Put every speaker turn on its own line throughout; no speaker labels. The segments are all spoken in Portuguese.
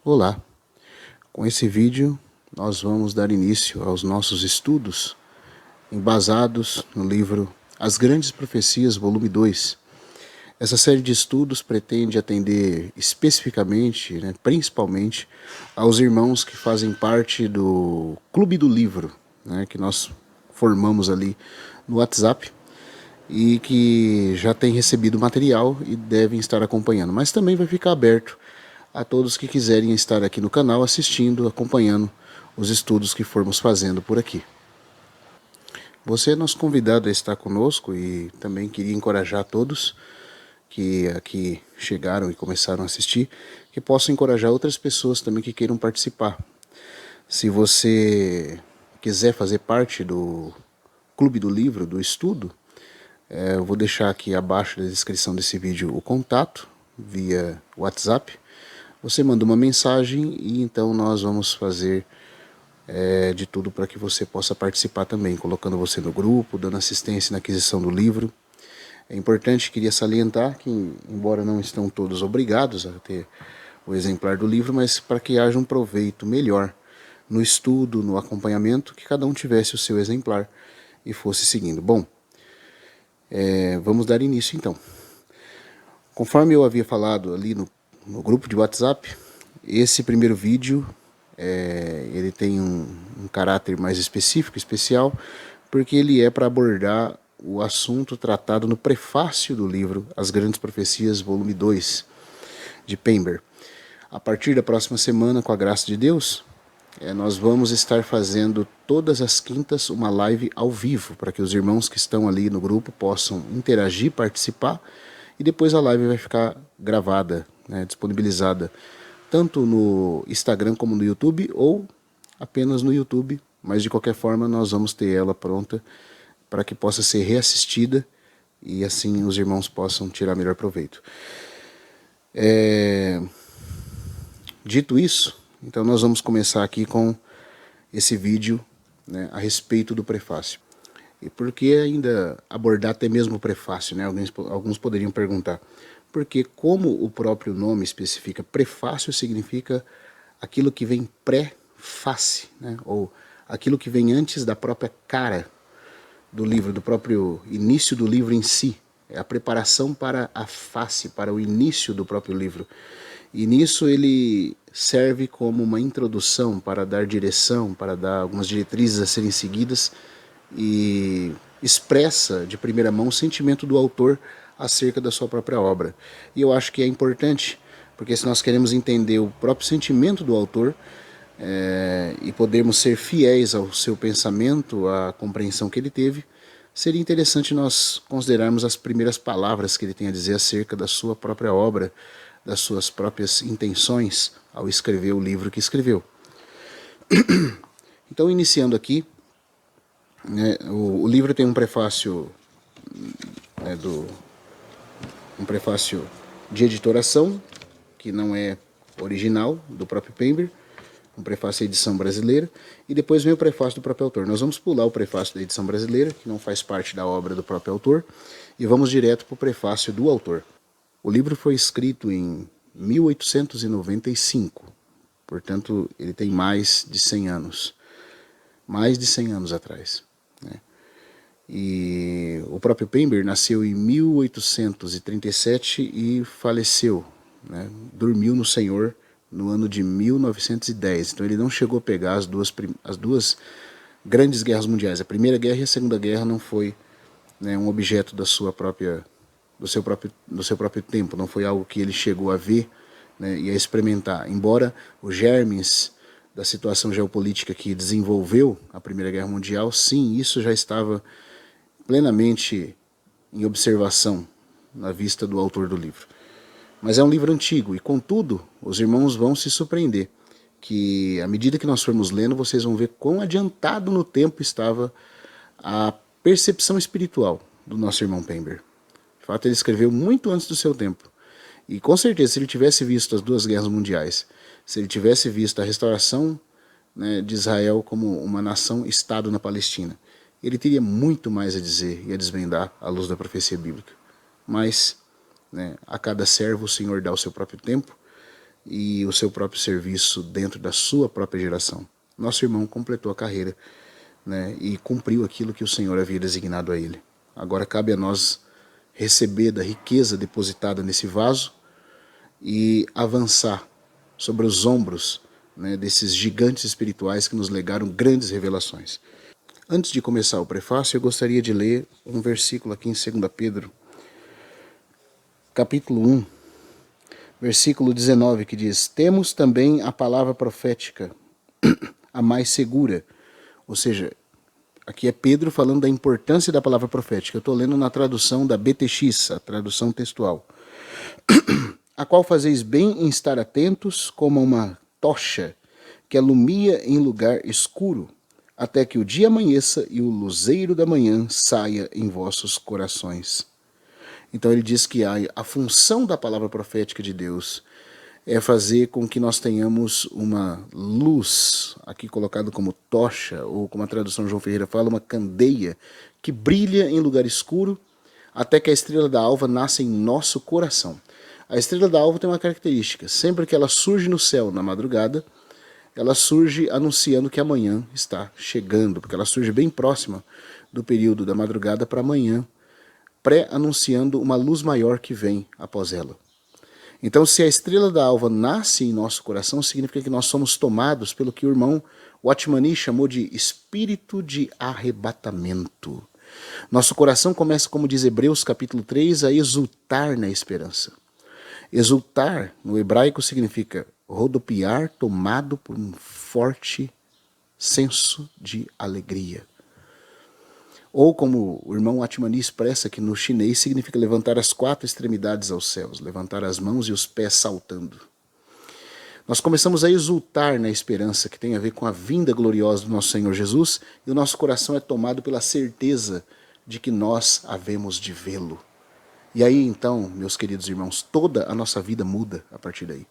Olá, com esse vídeo nós vamos dar início aos nossos estudos embasados no livro As Grandes Profecias, volume 2. Essa série de estudos pretende atender especificamente, principalmente, aos irmãos que fazem parte do Clube do Livro, que nós formamos ali no WhatsApp e que já tem recebido material e devem estar acompanhando, mas também vai ficar aberto a todos que quiserem estar aqui no canal assistindo, acompanhando os estudos que formos fazendo por aqui. Você é nosso convidado a estar conosco e também queria encorajar todos que aqui chegaram e começaram a assistir, que possam encorajar outras pessoas também que queiram participar. Se você quiser fazer parte do Clube do Livro, do estudo, eu vou deixar aqui abaixo da descrição desse vídeo o contato via WhatsApp. Você manda uma mensagem e então nós vamos fazer de tudo para que você possa participar também, colocando você no grupo, dando assistência na aquisição do livro. É importante, queria salientar que, embora não estão todos obrigados a ter o exemplar do livro, mas para que haja um proveito melhor no estudo, no acompanhamento, que cada um tivesse o seu exemplar e fosse seguindo. Bom, vamos dar início então. Conforme eu havia falado ali no grupo de WhatsApp, esse primeiro vídeo ele tem um caráter mais específico, especial, porque ele é para abordar o assunto tratado no prefácio do livro As Grandes Profecias, volume 2, de Pember. A partir da próxima semana, com a graça de Deus, nós vamos estar fazendo todas as quintas uma live ao vivo, para que os irmãos que estão ali no grupo possam interagir, participar, e depois a live vai ficar gravada, disponibilizada, tanto no Instagram como no YouTube, ou apenas no YouTube, mas de qualquer forma nós vamos ter ela pronta para que possa ser reassistida e assim os irmãos possam tirar melhor proveito. Dito isso, então nós vamos começar aqui com esse vídeo a respeito do prefácio. E por que ainda abordar até mesmo o prefácio? Alguns poderiam perguntar. Porque como o próprio nome especifica, prefácio significa aquilo que vem pré-face, ou aquilo que vem antes da própria cara do livro, do próprio início do livro em si. É a preparação para a face, para o início do próprio livro. E nisso ele serve como uma introdução para dar direção, para dar algumas diretrizes a serem seguidas e expressa de primeira mão o sentimento do autor acerca da sua própria obra. E eu acho que é importante, porque se nós queremos entender o próprio sentimento do autor e podermos ser fiéis ao seu pensamento, à compreensão que ele teve, seria interessante nós considerarmos as primeiras palavras que ele tem a dizer acerca da sua própria obra, das suas próprias intenções ao escrever o livro que escreveu. Então, iniciando aqui, o livro tem um prefácio um prefácio de editoração, que não é original, do próprio Pember, um prefácio da edição brasileira, e depois vem o prefácio do próprio autor. Nós vamos pular o prefácio da edição brasileira, que não faz parte da obra do próprio autor, e vamos direto para o prefácio do autor. O livro foi escrito em 1895, portanto ele tem mais de 100 anos. Mais de 100 anos atrás. E o próprio Pember nasceu em 1837 e faleceu, dormiu no Senhor no ano de 1910. Então ele não chegou a pegar as duas grandes guerras mundiais. A Primeira Guerra e a Segunda Guerra não foi um objeto do seu próprio tempo, não foi algo que ele chegou a ver e a experimentar. Embora os germes da situação geopolítica que desenvolveu a Primeira Guerra Mundial, sim, isso já estava plenamente em observação na vista do autor do livro. Mas é um livro antigo e, contudo, os irmãos vão se surpreender que, à medida que nós formos lendo, vocês vão ver quão adiantado no tempo estava a percepção espiritual do nosso irmão Pember. De fato, ele escreveu muito antes do seu tempo. E com certeza, se ele tivesse visto as duas guerras mundiais, se ele tivesse visto a restauração de Israel como uma nação-estado na Palestina, ele teria muito mais a dizer e a desvendar à luz da profecia bíblica. Mas a cada servo o Senhor dá o seu próprio tempo, e o seu próprio serviço dentro da sua própria geração. Nosso irmão completou a carreira, né, e cumpriu aquilo que o Senhor havia designado a ele. Agora cabe a nós receber da riqueza depositada nesse vaso e avançar sobre os ombros, né, desses gigantes espirituais que nos legaram grandes revelações. Antes de começar o prefácio, eu gostaria de ler um versículo aqui em 2 Pedro, capítulo 1, versículo 19, que diz: temos também a palavra profética, a mais segura. Ou seja, aqui é Pedro falando da importância da palavra profética. Eu estou lendo na tradução da BTX, a tradução textual. A qual fazeis bem em estar atentos como uma tocha que alumia em lugar escuro, até que o dia amanheça e o luzeiro da manhã saia em vossos corações. Então ele diz que a função da palavra profética de Deus é fazer com que nós tenhamos uma luz, aqui colocado como tocha, ou como a tradução João Ferreira fala, uma candeia, que brilha em lugar escuro, até que a estrela da alva nasça em nosso coração. A estrela da alva tem uma característica: sempre que ela surge no céu na madrugada, ela surge anunciando que amanhã está chegando, porque ela surge bem próxima do período da madrugada para amanhã, pré-anunciando uma luz maior que vem após ela. Então, se a estrela da alva nasce em nosso coração, significa que nós somos tomados pelo que o irmão Watmani chamou de espírito de arrebatamento. Nosso coração começa, como diz Hebreus capítulo 3, a exultar na esperança. Exultar, no hebraico, significa rodopiar, tomado por um forte senso de alegria. Ou, como o irmão Watmani expressa que no chinês, significa levantar as 4 extremidades aos céus, levantar as mãos e os pés saltando. Nós começamos a exultar na esperança que tem a ver com a vinda gloriosa do nosso Senhor Jesus, e o nosso coração é tomado pela certeza de que nós havemos de vê-lo. E aí, então, meus queridos irmãos, toda a nossa vida muda a partir daí.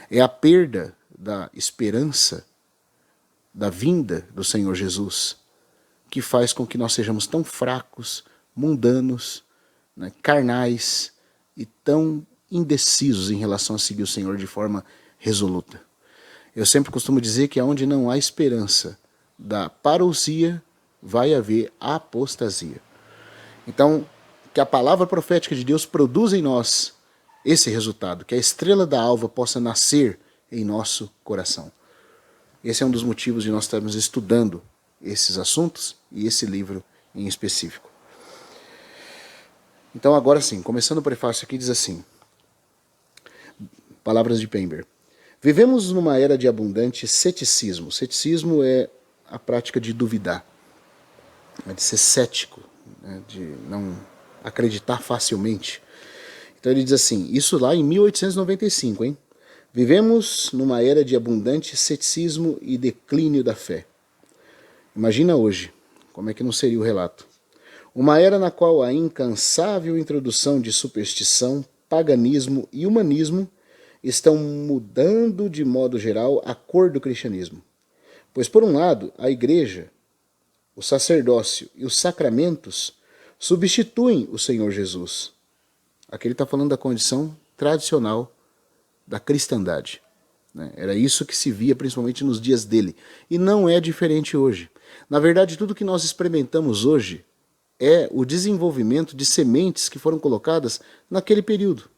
É a perda da esperança da vinda do Senhor Jesus que faz com que nós sejamos tão fracos, mundanos, né, carnais e tão indecisos em relação a seguir o Senhor de forma resoluta. Eu sempre costumo dizer que onde não há esperança da parousia, vai haver apostasia. Então, que a palavra profética de Deus produza em nós esse resultado, que a estrela da alva possa nascer em nosso coração. Esse é um dos motivos de nós estarmos estudando esses assuntos e esse livro em específico. Então agora sim, começando o prefácio aqui, diz assim, palavras de Pember: vivemos numa era de abundante ceticismo. Ceticismo é a prática de duvidar, de ser cético, né, de não acreditar facilmente. Então ele diz assim, isso lá em 1895, hein? Vivemos numa era de abundante ceticismo e declínio da fé. Imagina hoje, como é que não seria o relato? Uma era na qual a incansável introdução de superstição, paganismo e humanismo estão mudando de modo geral a cor do cristianismo. Pois, por um lado, a igreja, o sacerdócio e os sacramentos substituem o Senhor Jesus. Aqui ele está falando da condição tradicional da cristandade. Era isso que se via principalmente nos dias dele. E não é diferente hoje. Na verdade, tudo que nós experimentamos hoje é o desenvolvimento de sementes que foram colocadas naquele período.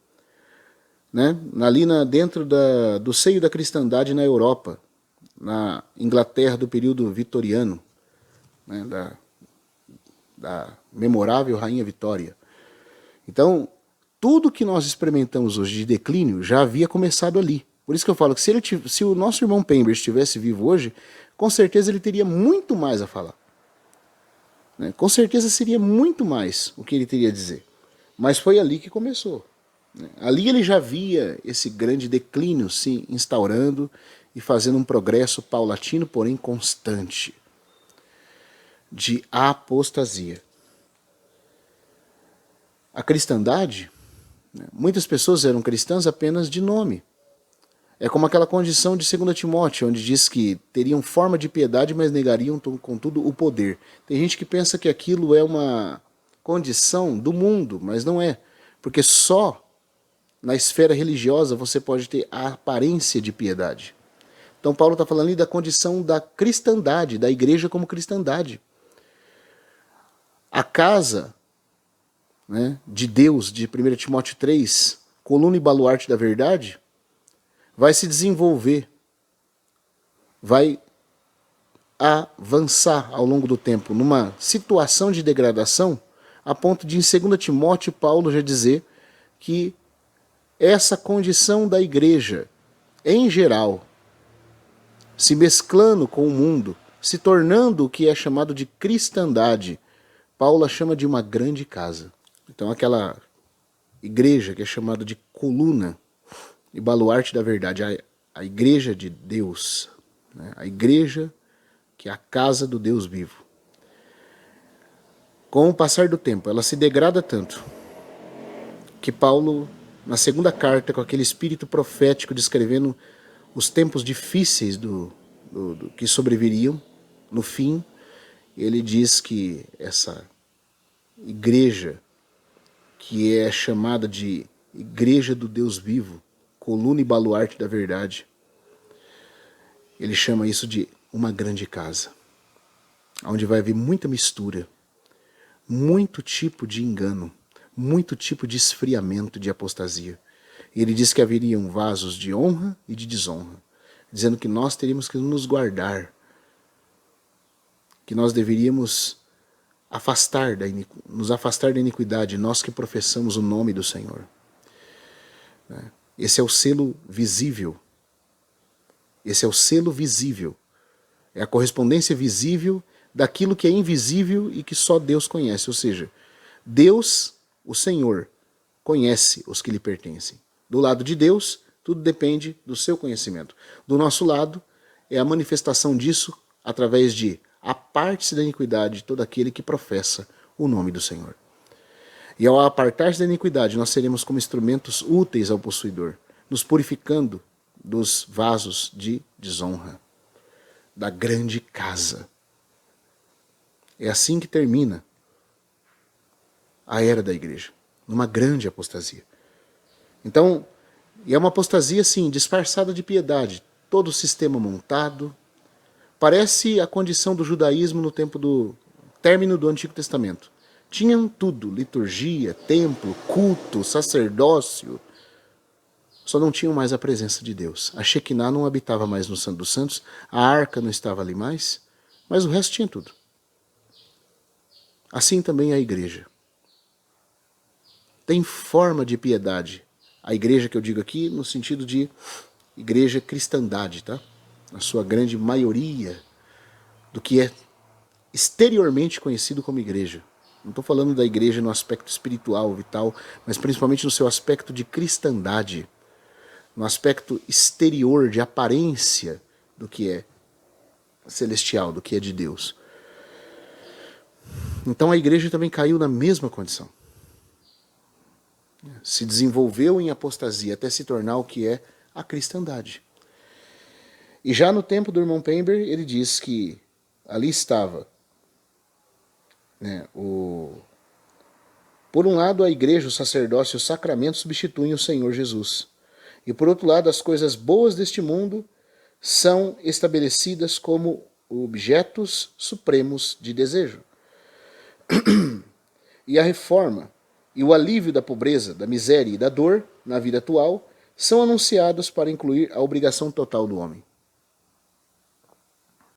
Ali dentro do seio da cristandade na Europa, na Inglaterra do período vitoriano, da memorável Rainha Vitória. Então, tudo que nós experimentamos hoje de declínio já havia começado ali. Por isso que eu falo que se o nosso irmão Pember estivesse vivo hoje, com certeza ele teria muito mais a falar. Com certeza seria muito mais o que ele teria a dizer. Mas foi ali que começou. Ali ele já via esse grande declínio se instaurando e fazendo um progresso paulatino, porém constante, de apostasia. A cristandade, muitas pessoas eram cristãs apenas de nome. É como aquela condição de 2 Timóteo, onde diz que teriam forma de piedade, mas negariam, contudo, o poder. Tem gente que pensa que aquilo é uma condição do mundo, mas não é. Porque só na esfera religiosa você pode ter a aparência de piedade. Então Paulo está falando ali da condição da cristandade, da igreja como cristandade. A casa, né, de Deus, de 1 Timóteo 3, coluna e baluarte da verdade, vai se desenvolver, vai avançar ao longo do tempo numa situação de degradação, a ponto de em 2 Timóteo Paulo já dizer que essa condição da igreja, em geral, se mesclando com o mundo, se tornando o que é chamado de cristandade, Paulo a chama de uma grande casa. Então aquela igreja que é chamada de coluna e baluarte da verdade, a igreja de Deus, né? A igreja que é a casa do Deus vivo. Com o passar do tempo, ela se degrada tanto que Paulo, na segunda carta, com aquele espírito profético descrevendo os tempos difíceis que sobreviriam, no fim, ele diz que essa igreja, que é chamada de igreja do Deus vivo, coluna e baluarte da verdade, ele chama isso de uma grande casa, onde vai haver muita mistura, muito tipo de engano, muito tipo de esfriamento, de apostasia. E ele diz que haveriam vasos de honra e de desonra, dizendo que nós teríamos que nos guardar, que nós deveríamos nos afastar da iniquidade, nós que professamos o nome do Senhor. Esse é o selo visível. Esse é o selo visível. É a correspondência visível daquilo que é invisível e que só Deus conhece. Ou seja, Deus, o Senhor, conhece os que lhe pertencem. Do lado de Deus, tudo depende do seu conhecimento. Do nosso lado, é a manifestação disso através de aparte-se da iniquidade de todo aquele que professa o nome do Senhor. E ao apartar-se da iniquidade, nós seremos como instrumentos úteis ao possuidor, nos purificando dos vasos de desonra, da grande casa. É assim que termina a era da igreja, numa grande apostasia. Então, e é uma apostasia, sim, disfarçada de piedade, todo o sistema montado. Parece a condição do judaísmo no tempo do término do Antigo Testamento. Tinham tudo, liturgia, templo, culto, sacerdócio. Só não tinham mais a presença de Deus. A Shekinah não habitava mais no Santo dos Santos, a arca não estava ali mais, mas o resto tinha tudo. Assim também a igreja. Tem forma de piedade. A igreja que eu digo aqui no sentido de igreja cristandade, tá? Na sua grande maioria do que é exteriormente conhecido como igreja. Não estou falando da igreja no aspecto espiritual, vital, mas principalmente no seu aspecto de cristandade, no aspecto exterior, de aparência do que é celestial, do que é de Deus. Então a igreja também caiu na mesma condição. Se desenvolveu em apostasia até se tornar o que é a cristandade. E já no tempo do irmão Pember, ele diz que ali estava, né, por um lado a igreja, o sacerdócio e o sacramento substituem o Senhor Jesus. E por outro lado, as coisas boas deste mundo são estabelecidas como objetos supremos de desejo. E a reforma e o alívio da pobreza, da miséria e da dor na vida atual são anunciados para incluir a obrigação total do homem.